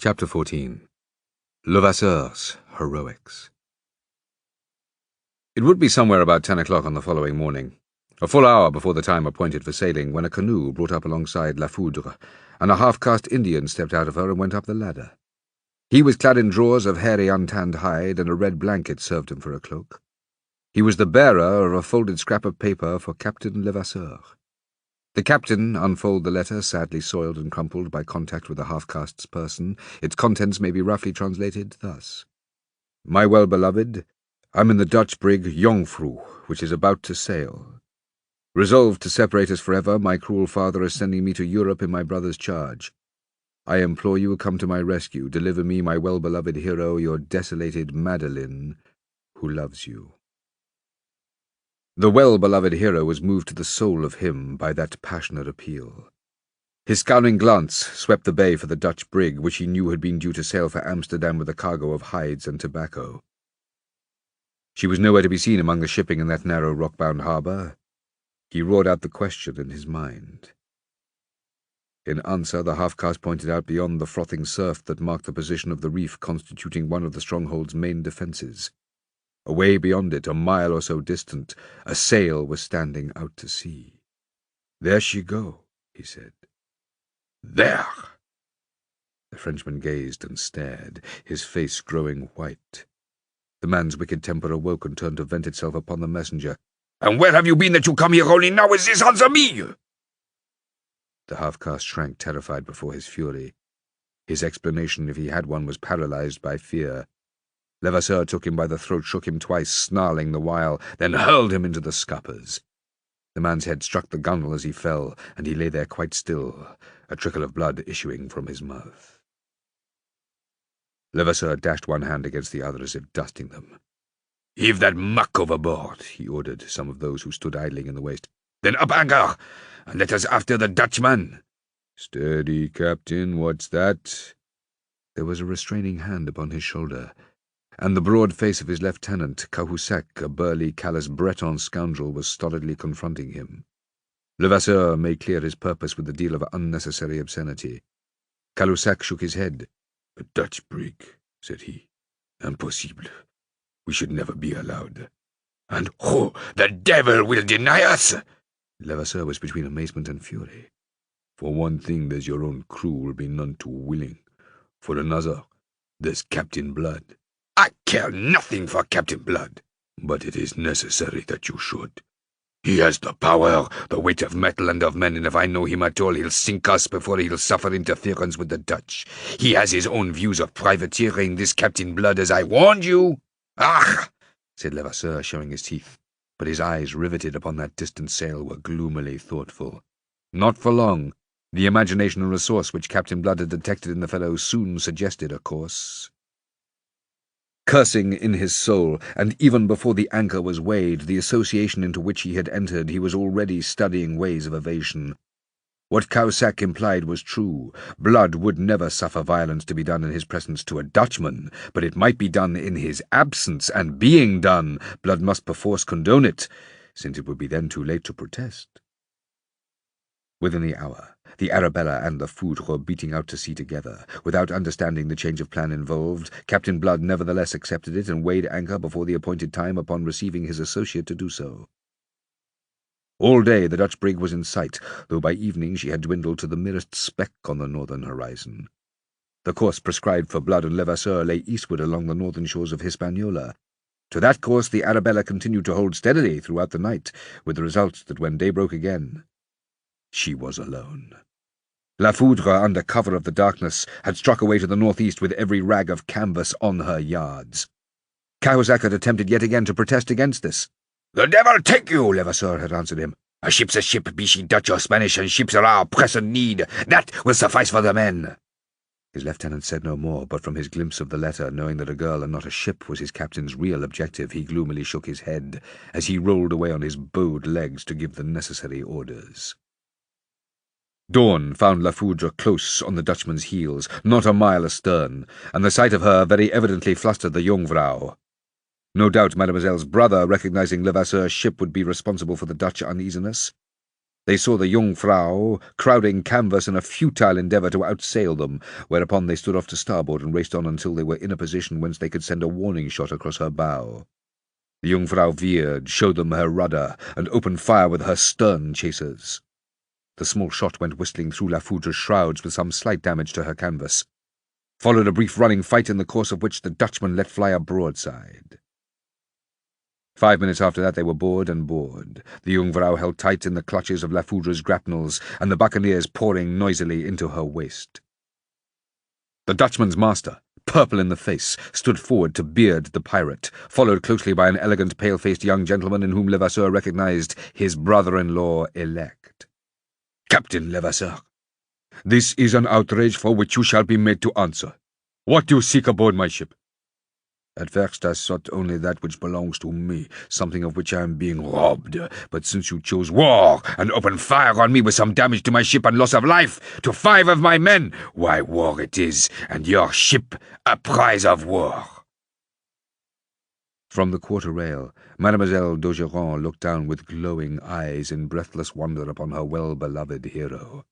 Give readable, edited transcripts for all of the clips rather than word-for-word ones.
Chapter 14. Levasseur's Heroics. It would be somewhere about 10 o'clock on the following morning, a full hour before the time appointed for sailing, when a canoe brought up alongside La Foudre, and a half-caste Indian stepped out of her and went up the ladder. He was clad in drawers of hairy untanned hide, and a red blanket served him for a cloak. He was the bearer of a folded scrap of paper for Captain Levasseur. The captain unfolded the letter, sadly soiled and crumpled by contact with the half-caste's person. Its contents may be roughly translated thus: "My well-beloved, I'm in the Dutch brig Jongvrouw, which is about to sail. Resolved to separate us forever, my cruel father is sending me to Europe in my brother's charge. I implore you, come to my rescue. Deliver me, my well-beloved hero, your desolated Madeline, who loves you." The well-beloved hero was moved to the soul of him by that passionate appeal. His scowling glance swept the bay for the Dutch brig, which he knew had been due to sail for Amsterdam with a cargo of hides and tobacco. She was nowhere to be seen among the shipping in that narrow rock-bound harbour. He roared out the question in his mind. In answer, the half-caste pointed out beyond the frothing surf that marked the position of the reef constituting one of the stronghold's main defences. Away beyond it, a mile or so distant, a sail was standing out to sea. "There she go," he said. "There!" The Frenchman gazed and stared, his face growing white. The man's wicked temper awoke and turned to vent itself upon the messenger. "And where have you been that you come here only now? Is this answer me?" The half-caste shrank terrified before his fury. His explanation, if he had one, was paralyzed by fear. Levasseur took him by the throat, shook him twice, snarling the while, then hurled him into the scuppers. The man's head struck the gunwale as he fell, and he lay there quite still, a trickle of blood issuing from his mouth. Levasseur dashed one hand against the other as if dusting them. "Heave that muck overboard," he ordered some of those who stood idling in the waist. "Then up anchor, and let us after the Dutchman." "Steady, Captain, what's that?" There was a restraining hand upon his shoulder, and the broad face of his lieutenant, Cahusac, a burly, callous Breton scoundrel, was stolidly confronting him. Levasseur made clear his purpose with a deal of unnecessary obscenity. Cahusac shook his head. "A Dutch brig," said he. "Impossible. We should never be allowed." "And who the devil will deny us?" Levasseur was between amazement and fury. "For one thing, there's your own crew will be none too willing. For another, there's Captain Blood." "I care nothing for Captain Blood." "But it is necessary that you should. He has the power, the weight of metal and of men, and if I know him at all, he'll sink us before he'll suffer interference with the Dutch. He has his own views of privateering, this Captain Blood, as I warned you." "Ah!" said Levasseur, showing his teeth, but his eyes, riveted upon that distant sail, were gloomily thoughtful. Not for long. The imagination and resource which Captain Blood had detected in the fellow soon suggested a course. Cursing in his soul, and even before the anchor was weighed, the association into which he had entered, he was already studying ways of evasion. What Cahusac implied was true. Blood would never suffer violence to be done in his presence to a Dutchman, but it might be done in his absence, and being done, Blood must perforce condone it, since it would be then too late to protest. Within the hour, the Arabella and the Foudre were beating out to sea together. Without understanding the change of plan involved, Captain Blood nevertheless accepted it and weighed anchor before the appointed time upon receiving his associate to do so. All day the Dutch brig was in sight, though by evening she had dwindled to the merest speck on the northern horizon. The course prescribed for Blood and Levasseur lay eastward along the northern shores of Hispaniola. To that course the Arabella continued to hold steadily throughout the night, with the result that when day broke again, she was alone. La Foudre, under cover of the darkness, had struck away to the northeast with every rag of canvas on her yards. Cahusac had attempted yet again to protest against this. "The devil take you," Levasseur had answered him. "A ship's a ship, be she Dutch or Spanish, and ships are our present need. That will suffice for the men." His lieutenant said no more, but from his glimpse of the letter, knowing that a girl and not a ship was his captain's real objective, he gloomily shook his head as he rolled away on his bowed legs to give the necessary orders. Dawn found La Foudre close on the Dutchman's heels, not a mile astern, and the sight of her very evidently flustered the Jongvrouw. No doubt Mademoiselle's brother, recognizing Levasseur's ship, would be responsible for the Dutch uneasiness. They saw the Jungfrau crowding canvas in a futile endeavour to outsail them, whereupon they stood off to starboard and raced on until they were in a position whence they could send a warning shot across her bow. The Jungfrau veered, showed them her rudder, and opened fire with her stern chasers. The small shot went whistling through La Foudre's shrouds with some slight damage to her canvas. Followed a brief running fight in the course of which the Dutchman let fly a broadside. 5 minutes after that they were board and board, the Jungfrau held tight in the clutches of La Foudre's grapnels, and the buccaneers pouring noisily into her waist. The Dutchman's master, purple in the face, stood forward to beard the pirate, followed closely by an elegant, pale-faced young gentleman in whom Levasseur recognized his brother-in-law elect. "Captain Levasseur, this is an outrage for which you shall be made to answer. What do you seek aboard my ship?" "At first I sought only that which belongs to me, something of which I am being robbed. But since you chose war, and opened fire on me with some damage to my ship and loss of life to 5 of my men, why, war it is, and your ship a prize of war." From the quarter rail, Mademoiselle d'Augeron looked down with glowing eyes in breathless wonder upon her well-beloved hero.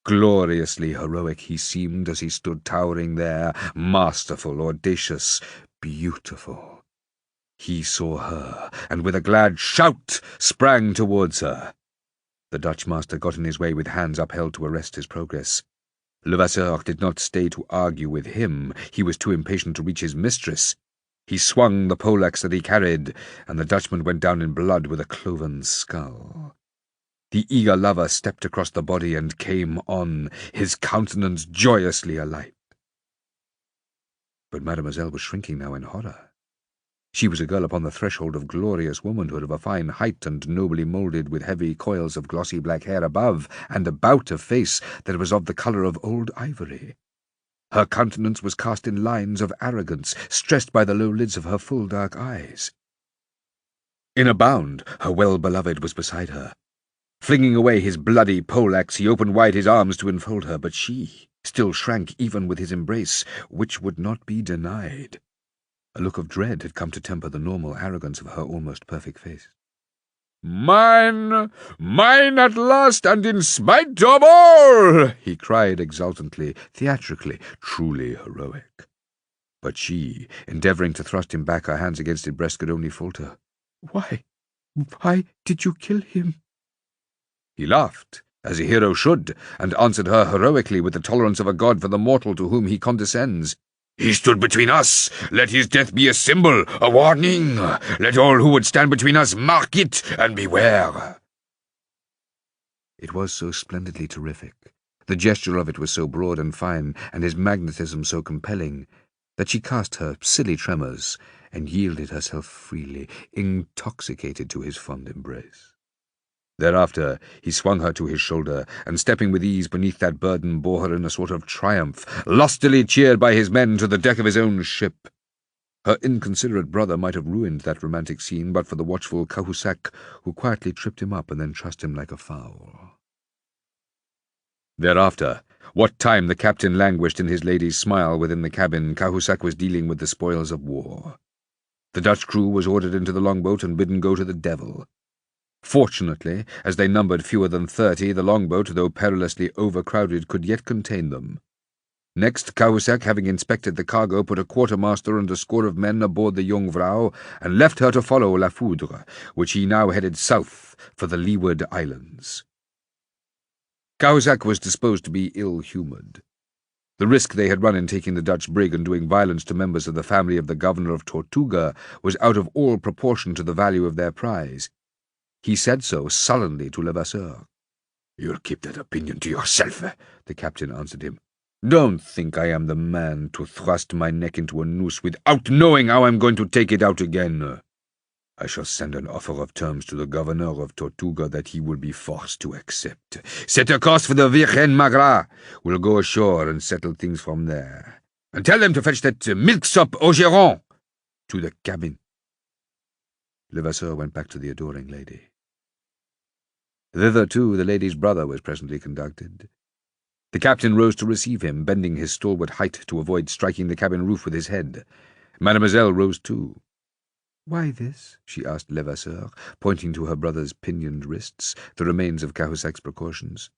Gloriously heroic he seemed as he stood towering there, masterful, audacious, beautiful. He saw her, and with a glad shout sprang towards her. The Dutch master got in his way with hands upheld to arrest his progress. Levasseur did not stay to argue with him. He was too impatient to reach his mistress. He swung the poleaxe that he carried, and the Dutchman went down in blood with a cloven skull. The eager lover stepped across the body and came on, his countenance joyously alight. But Mademoiselle was shrinking now in horror. She was a girl upon the threshold of glorious womanhood, of a fine height and nobly moulded, with heavy coils of glossy black hair above, and about a face that was of the colour of old ivory. Her countenance was cast in lines of arrogance, stressed by the low lids of her full dark eyes. In a bound, her well-beloved was beside her. Flinging away his bloody poleaxe, he opened wide his arms to enfold her, but she still shrank even with his embrace, which would not be denied. A look of dread had come to temper the normal arrogance of her almost perfect face. "Mine! Mine at last, and in spite of all!" he cried exultantly, theatrically, truly heroic. But she, endeavouring to thrust him back, her hands against his breast, could only falter. Why did you kill him?" He laughed, as a hero should, and answered her heroically with the tolerance of a god for the mortal to whom he condescends. "He stood between us. Let his death be a symbol, a warning. Let all who would stand between us mark it, and beware." It was so splendidly terrific, the gesture of it was so broad and fine, and his magnetism so compelling, that she cast her silly tremors and yielded herself freely, intoxicated to his fond embrace. Thereafter he swung her to his shoulder, and stepping with ease beneath that burden bore her in a sort of triumph, lustily cheered by his men, to the deck of his own ship. Her inconsiderate brother might have ruined that romantic scene but for the watchful Cahusac, who quietly tripped him up and then trussed him like a fowl. Thereafter, what time the captain languished in his lady's smile within the cabin, Cahusac was dealing with the spoils of war. The Dutch crew was ordered into the longboat and bidden go to the devil. Fortunately, as they numbered fewer than 30, the longboat, though perilously overcrowded, could yet contain them. Next, Cahusac, having inspected the cargo, put a quartermaster and a score of men aboard the Jungfrau, and left her to follow La Foudre, which he now headed south for the Leeward Islands. Cahusac was disposed to be ill-humoured. The risk they had run in taking the Dutch brig and doing violence to members of the family of the governor of Tortuga was out of all proportion to the value of their prize. He said so sullenly to Levasseur. "You'll keep that opinion to yourself," the captain answered him. "Don't think I am the man to thrust my neck into a noose without knowing how I'm going to take it out again. I shall send an offer of terms to the governor of Tortuga that he will be forced to accept. Set a course for the Virgen Magra. We'll go ashore and settle things from there. And tell them to fetch that milksop Augeron to the cabin." Levasseur went back to the adoring lady. Thither, too, the lady's brother was presently conducted. The captain rose to receive him, bending his stalwart height to avoid striking the cabin roof with his head. Mademoiselle rose too. "Why this?" she asked Levasseur, pointing to her brother's pinioned wrists, the remains of Cahusac's precautions.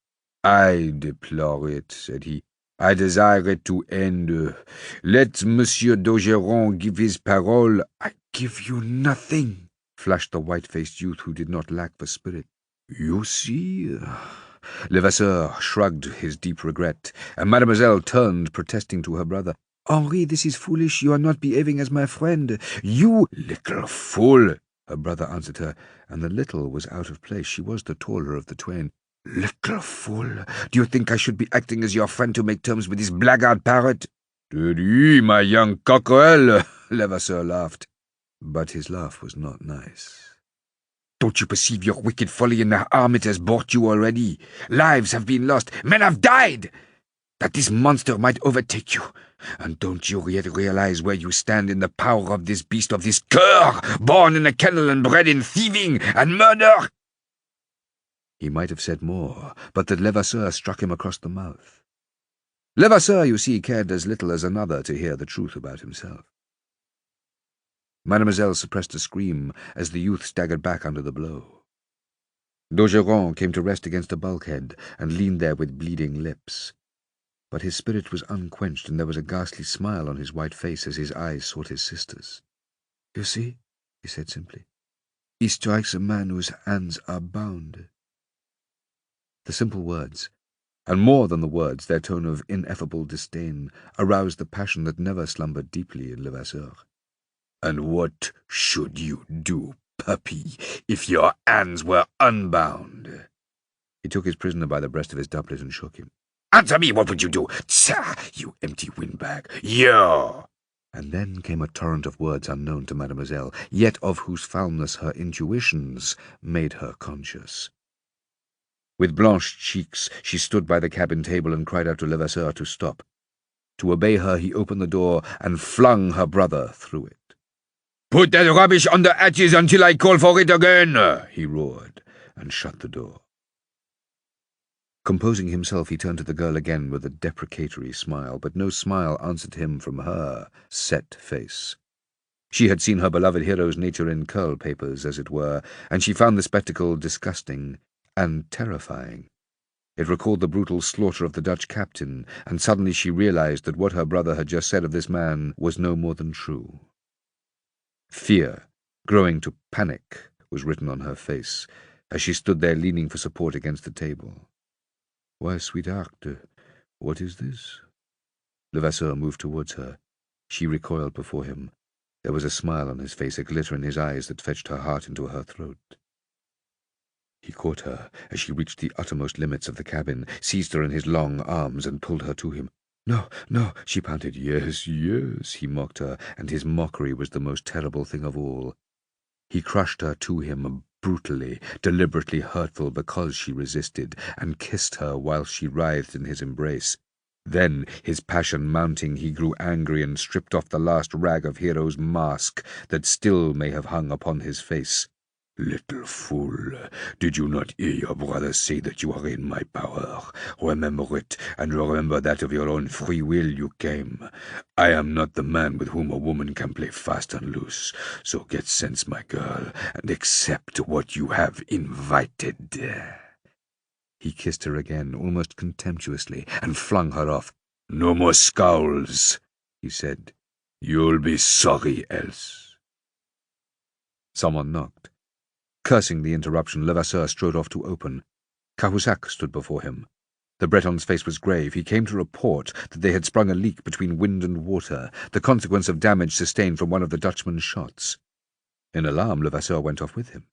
"I deplore it," said he. "I desire it to end. Let Monsieur d'Augeron give his parole." "I give you nothing," flashed the white-faced youth who did not lack for spirit. "You see?" Levasseur shrugged his deep regret, and Mademoiselle turned protesting to her brother. "Henri, this is foolish. You are not behaving as my friend. You—" "Little fool!" her brother answered her, and the little was out of place. She was the taller of the twain. "Little fool! Do you think I should be acting as your friend to make terms with this blackguard parrot?" "Steady, my young cockerel!" Levasseur laughed. But his laugh was not nice. "Don't you perceive your wicked folly and the harm it has brought you already? Lives have been lost, men have died, that this monster might overtake you. And don't you yet realize where you stand in the power of this beast, of this cur, born in a kennel and bred in thieving and murder?" He might have said more, but that Levasseur struck him across the mouth. Levasseur, you see, cared as little as another to hear the truth about himself. Mademoiselle suppressed a scream as the youth staggered back under the blow. d'Augeron came to rest against a bulkhead and leaned there with bleeding lips. But his spirit was unquenched, and there was a ghastly smile on his white face as his eyes sought his sister's. "You see," he said simply, "he strikes a man whose hands are bound." The simple words, and more than the words, their tone of ineffable disdain, aroused the passion that never slumbered deeply in Levasseur. "And what should you do, puppy, if your hands were unbound?" He took his prisoner by the breast of his doublet and shook him. "Answer me, what would you do? Tsah, you empty windbag! You!" And then came a torrent of words unknown to Mademoiselle, yet of whose foulness her intuitions made her conscious. With blanched cheeks, she stood by the cabin table and cried out to Levasseur to stop. To obey her, he opened the door and flung her brother through it. "Put that rubbish on the hatches until I call for it again," he roared, and shut the door. Composing himself, he turned to the girl again with a deprecatory smile, but no smile answered him from her set face. She had seen her beloved hero's nature in curl papers, as it were, and she found the spectacle disgusting and terrifying. It recalled the brutal slaughter of the Dutch captain, and suddenly she realized that what her brother had just said of this man was no more than true. Fear, growing to panic, was written on her face, as she stood there leaning for support against the table. "Why, sweetheart, what is this?" Levasseur moved towards her. She recoiled before him. There was a smile on his face, a glitter in his eyes that fetched her heart into her throat. He caught her as she reached the uttermost limits of the cabin, seized her in his long arms, and pulled her to him. "No, no," she panted. "Yes, yes," he mocked her, and his mockery was the most terrible thing of all. He crushed her to him brutally, deliberately hurtful because she resisted, and kissed her while she writhed in his embrace. Then, his passion mounting, he grew angry and stripped off the last rag of hero's mask that still may have hung upon his face. "Little fool, did you not hear your brother say that you are in my power? Remember it, and remember that of your own free will you came. I am not the man with whom a woman can play fast and loose, so get sense, my girl, and accept what you have invited." He kissed her again, almost contemptuously, and flung her off. "No more scowls," he said. "You'll be sorry else." Someone knocked. Cursing the interruption, Levasseur strode off to open. Cahusac stood before him. The Breton's face was grave. He came to report that they had sprung a leak between wind and water, the consequence of damage sustained from one of the Dutchman's shots. In alarm, Levasseur went off with him.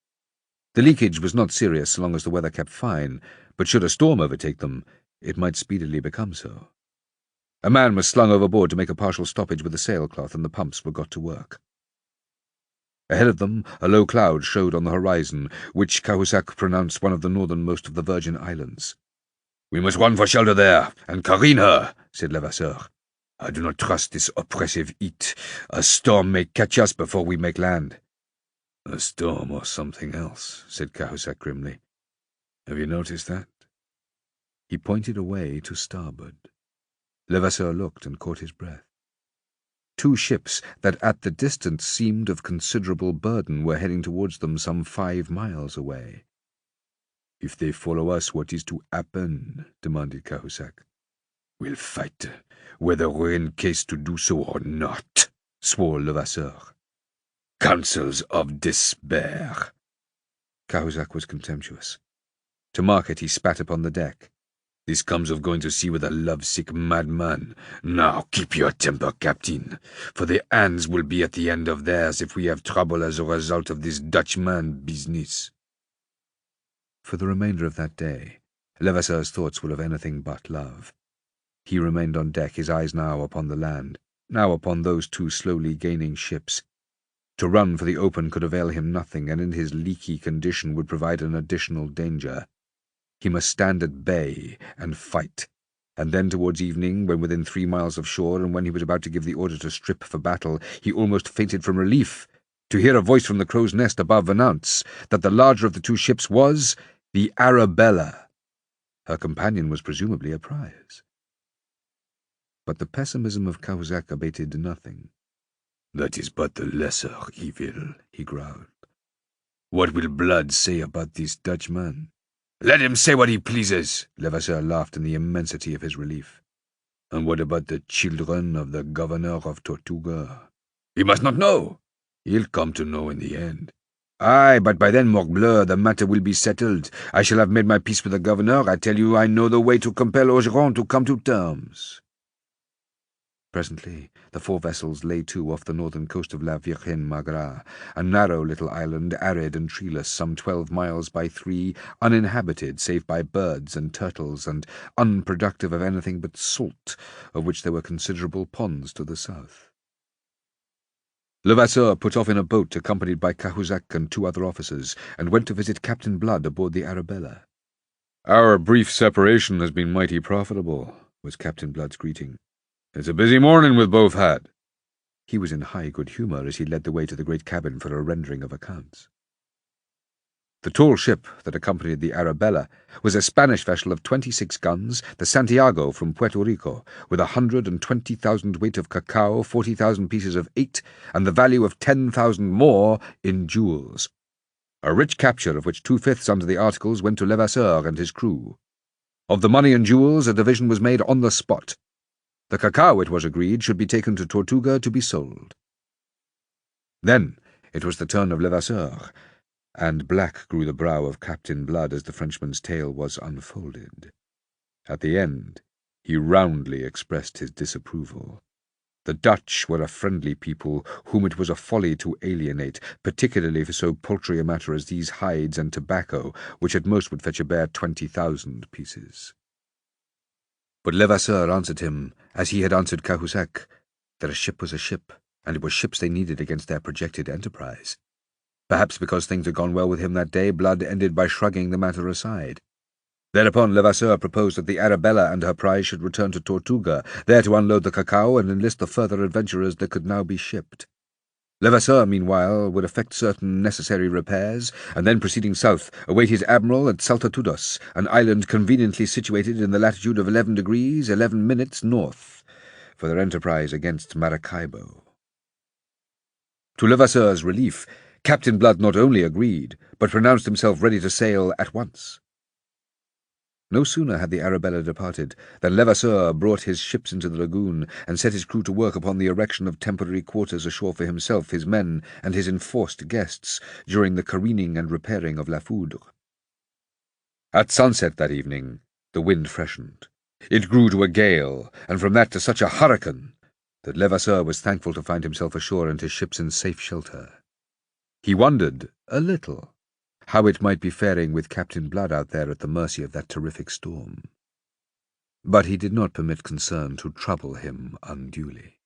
The leakage was not serious so long as the weather kept fine, but should a storm overtake them, it might speedily become so. A man was slung overboard to make a partial stoppage with the sailcloth, and the pumps were got to work. Ahead of them, a low cloud showed on the horizon, which Cahusac pronounced one of the northernmost of the Virgin Islands. "We must run for shelter there, and careen her," said Levasseur. "I do not trust this oppressive heat. A storm may catch us before we make land." "A storm or something else," said Cahusac grimly. "Have you noticed that?" He pointed away to starboard. Levasseur looked and caught his breath. two ships that at the distance seemed of considerable burden were heading towards them some 5 miles away. "If they follow us, what is to happen?" demanded Cahusac. "We'll fight, whether we're in case to do so or not," swore Levasseur. "Counsels of despair." Cahusac was contemptuous. To mark it, he spat upon the deck. "This comes of going to sea with a lovesick madman. Now keep your temper, Captain, for the hands will be at the end of theirs if we have trouble as a result of this Dutchman business." For the remainder of that day, Levasseur's thoughts were of anything but love. He remained on deck, his eyes now upon the land, now upon those two slowly gaining ships. To run for the open could avail him nothing, and in his leaky condition would provide an additional danger. He must stand at bay and fight, and then towards evening, when within 3 miles of shore, and when he was about to give the order to strip for battle, he almost fainted from relief to hear a voice from the crow's nest above announce that the larger of the two ships was the Arabella. Her companion was presumably a prize. But the pessimism of Cahusac abated nothing. "That is but the lesser evil," he growled. "What will Blood say about this Dutchman?" "Let him say what he pleases," Levasseur laughed in the immensity of his relief. "And what about the children of the governor of Tortuga?" "He must not know." "He'll come to know in the end." "Aye, but by then, morbleu, the matter will be settled. I shall have made my peace with the governor. I tell you, I know the way to compel Ogeron to come to terms." Presently the 4 vessels lay to off the northern coast of La Virgen Magra, a narrow little island, arid and treeless, some 12 miles by 3, uninhabited save by birds and turtles, and unproductive of anything but salt, of which there were considerable ponds to the south. Levasseur put off in a boat accompanied by Cahusac and 2 other officers, and went to visit Captain Blood aboard the Arabella. "Our brief separation has been mighty profitable," was Captain Blood's greeting. "It's a busy morning we've both had." He was in high good humour as he led the way to the great cabin for a rendering of accounts. The tall ship that accompanied the Arabella was a Spanish vessel of 26 guns, the Santiago from Puerto Rico, with 120,000 weight of cacao, 40,000 pieces of 8, and the value of 10,000 more in jewels. A rich capture of which 2/5 under the articles went to Levasseur and his crew. Of the money and jewels a division was made on the spot. The cacao, it was agreed, should be taken to Tortuga to be sold. Then it was the turn of Levasseur, and black grew the brow of Captain Blood as the Frenchman's tale was unfolded. At the end, he roundly expressed his disapproval. The Dutch were a friendly people whom it was a folly to alienate, particularly for so paltry a matter as these hides and tobacco, which at most would fetch a bare 20,000 pieces. But Levasseur answered him, as he had answered Cahusac, that a ship was a ship, and it was ships they needed against their projected enterprise. Perhaps because things had gone well with him that day, Blood ended by shrugging the matter aside. Thereupon Levasseur proposed that the Arabella and her prize should return to Tortuga, there to unload the cacao and enlist the further adventurers that could now be shipped. Levasseur, meanwhile, would effect certain necessary repairs, and then proceeding south, await his admiral at Saltatudos, an island conveniently situated in the latitude of 11 degrees 11 minutes north, for their enterprise against Maracaibo. To Levasseur's relief, Captain Blood not only agreed, but pronounced himself ready to sail at once. No sooner had the Arabella departed than Levasseur brought his ships into the lagoon and set his crew to work upon the erection of temporary quarters ashore for himself, his men, and his enforced guests during the careening and repairing of La Foudre. At sunset that evening, the wind freshened. It grew to a gale, and from that to such a hurricane, that Levasseur was thankful to find himself ashore and his ships in safe shelter. He wondered, a little, how it might be faring with Captain Blood out there at the mercy of that terrific storm. But he did not permit concern to trouble him unduly.